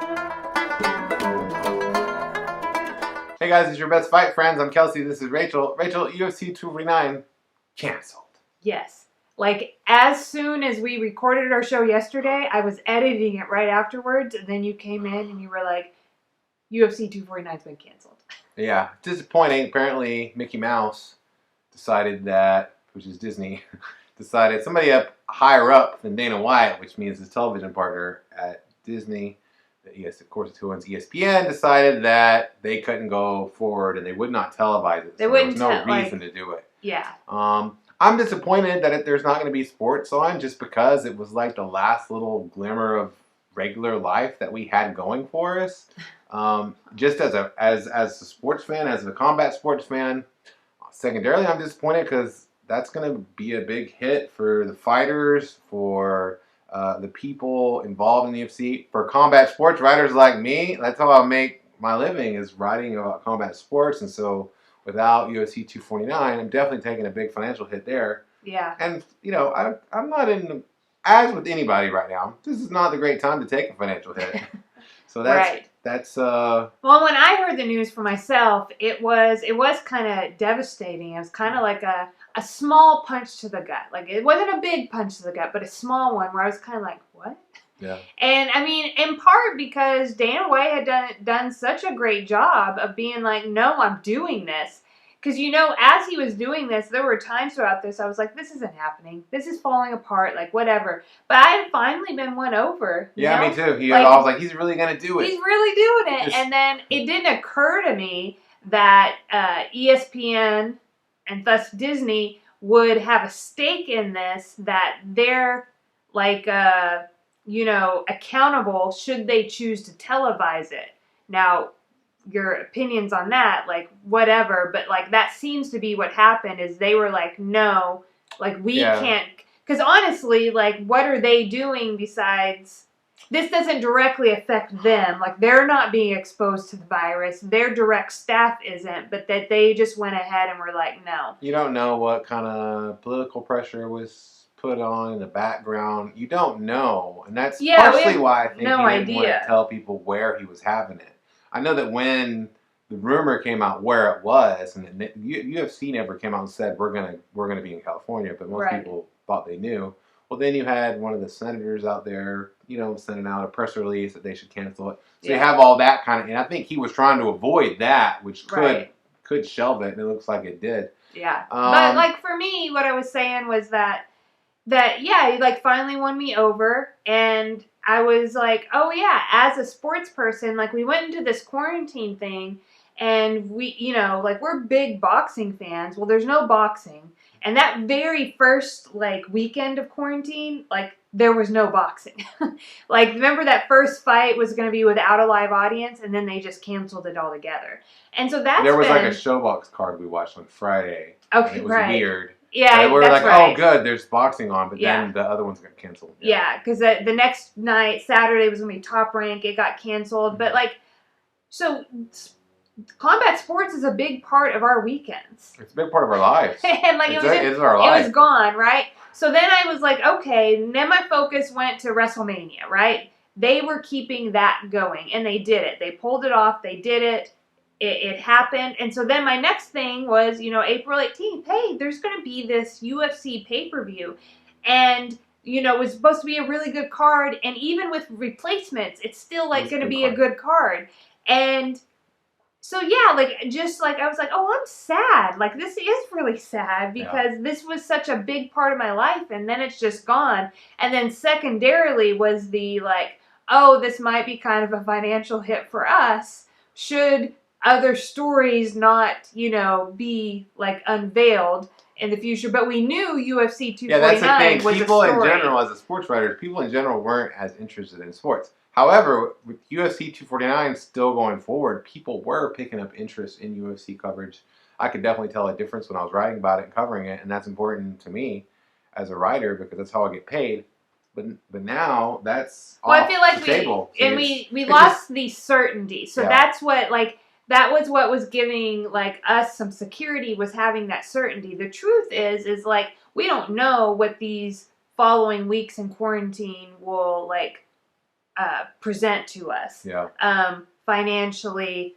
Hey guys, it's your best fight friends. I'm Kelsey. This is Rachel. Rachel, UFC 249 canceled. Yes. Like, as soon as we recorded our show yesterday, I was editing it right afterwards, and then you came in and you were like, UFC 249's been canceled. Yeah, disappointing. Apparently, Mickey Mouse decided that, which is Disney, decided somebody up higher up than Dana White, which means his television partner at Disney, yes, of course, who owns ESPN, decided that they couldn't go forward and they would not televise it. So there was no reason to do it. Yeah. I'm disappointed that there's not going to be sports on, just because it was like the last little glimmer of regular life that we had going for us. Just as a sports fan, as a combat sports fan, secondarily, I'm disappointed because that's going to be a big hit for the fighters, for the people involved in the UFC. For combat sports writers like me, that's how I make my living, is writing about combat sports. And so without UFC 249, I'm definitely taking a big financial hit there. Yeah. And, you know, I'm not in, as with anybody right now, this is not the great time to take a financial hit. So that's, right. Well, when I heard the news for myself, it was kind of devastating. It was kind of like a small punch to the gut. Like, it wasn't a big punch to the gut, but a small one where I was kind of like, what? Yeah. And I mean, in part because Dana White had done such a great job of being like, no, I'm doing this. Because, you know, as he was doing this, there were times throughout this I was like, this isn't happening. This is falling apart, like, whatever. But I had finally been won over. Yeah, know? me too. I was like, he's really going to do it. He's really doing it. And then it didn't occur to me that ESPN and thus Disney would have a stake in this, that they're, like, you know, accountable should they choose to televise it. Now, your opinions on that, like, whatever, but, like, that seems to be what happened, is they were like, no, like, we can't, because honestly, like, what are they doing besides, this doesn't directly affect them, like, they're not being exposed to the virus, their direct staff isn't, but that they just went ahead and were like, no. You don't know what kind of political pressure was put on in the background. You don't know, and that's partially why I think he didn't want to tell people where he was having it. I know that when the rumor came out where it was, and the UFC never came out and said we're gonna be in California, but most people thought they knew. Well, then you had one of the senators out there, you know, sending out a press release that they should cancel it. So you have all that kind of, and I think he was trying to avoid that, which could shelve it, and it looks like it did. Yeah, but like for me, what I was saying was that yeah, he like finally won me over, and I was like, oh yeah, as a sports person, like we went into this quarantine thing, and we, you know, like we're big boxing fans. Well, there's no boxing, and that very first like weekend of quarantine, like there was no boxing. Like, remember that first fight was going to be without a live audience, and then they just canceled it altogether. And so that's there was like a Showbox card we watched on Friday. Okay, it was weird. Yeah, we were like, oh, good, there's boxing on, but then the other ones got canceled. Yeah, because the next night, Saturday, was going to be Top Rank. It got canceled. Mm-hmm. But, like, so combat sports is a big part of our weekends. It's a big part of our lives. And, like, it was gone, right? So then I was like, okay, and then my focus went to WrestleMania, right? They were keeping that going, and they did it. They pulled it off. They did it. It happened. And so then my next thing was, you know, April 18th, hey, there's going to be this UFC pay-per-view. And, you know, it was supposed to be a really good card. And even with replacements, it's still, like, going to be a good card. And so, yeah, like, just, like, I was like, oh, I'm sad. Like, this is really sad because this was such a big part of my life. And then it's just gone. And then secondarily was the, like, oh, this might be kind of a financial hit for us. Should other stories not, you know, be like unveiled in the future, but we knew UFC 249 that's the thing. was people a story. In general, as a sports writer, people in general weren't as interested in sports. However, with UFC 249 still going forward, people were picking up interest in UFC coverage. I could definitely tell a difference when I was writing about it and covering it, and that's important to me as a writer because that's how I get paid. But now that's off I feel like the table. we lost the certainty. So that's what, like, that was what was giving, like, us some security, was having that certainty. The truth is like, we don't know what these following weeks in quarantine will, like, present to us. Yeah. Financially,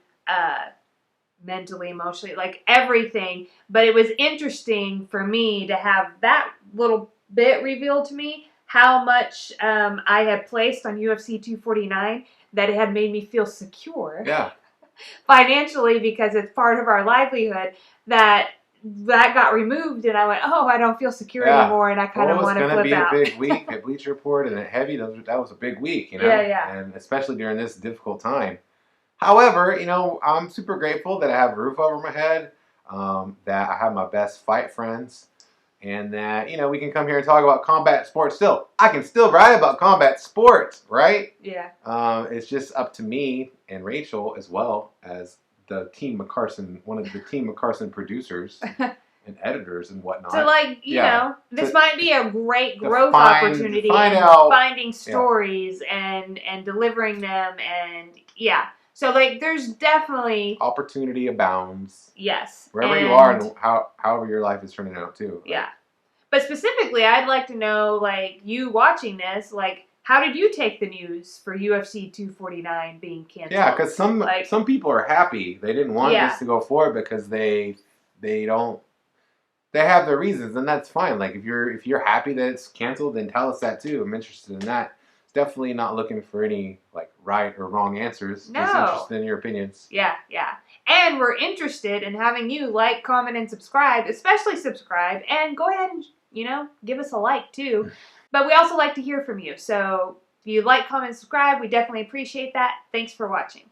mentally, emotionally, like everything. But it was interesting for me to have that little bit revealed to me how much I had placed on UFC 249, that it had made me feel secure. Yeah. Financially, because it's part of our livelihood, that got removed, and I went, oh, I don't feel secure anymore, and I kind of want to flip out. It was going to be a big week at Bleacher Report, and at Heavy, that was a big week, you know? Yeah. And especially during this difficult time. However, you know, I'm super grateful that I have a roof over my head, that I have my best fight friends, and that, you know, we can come here and talk about combat sports still. I can still write about combat sports, right? Yeah. It's just up to me and Rachel, as well as the Team McCarson, one of the Team McCarson producers and editors and whatnot. So, like, you know, this might be a great growth opportunity in finding stories and delivering them, and so, like, there's definitely opportunity abounds. Yes. Wherever you are and however your life is turning out too. Yeah. But specifically, I'd like to know, like, you watching this, like, how did you take the news for UFC 249 being canceled? Yeah, because some people are happy. They didn't want this to go forward because they have their reasons, and that's fine. Like, if you're happy that it's canceled, then tell us that too. I'm interested in that. Definitely not looking for any, like, right or wrong answers. No. Just interested in your opinions. Yeah. And we're interested in having you like, comment, and subscribe, especially subscribe, and go ahead and, you know, give us a like too. But we also like to hear from you. So if you like, comment, subscribe, we definitely appreciate that. Thanks for watching.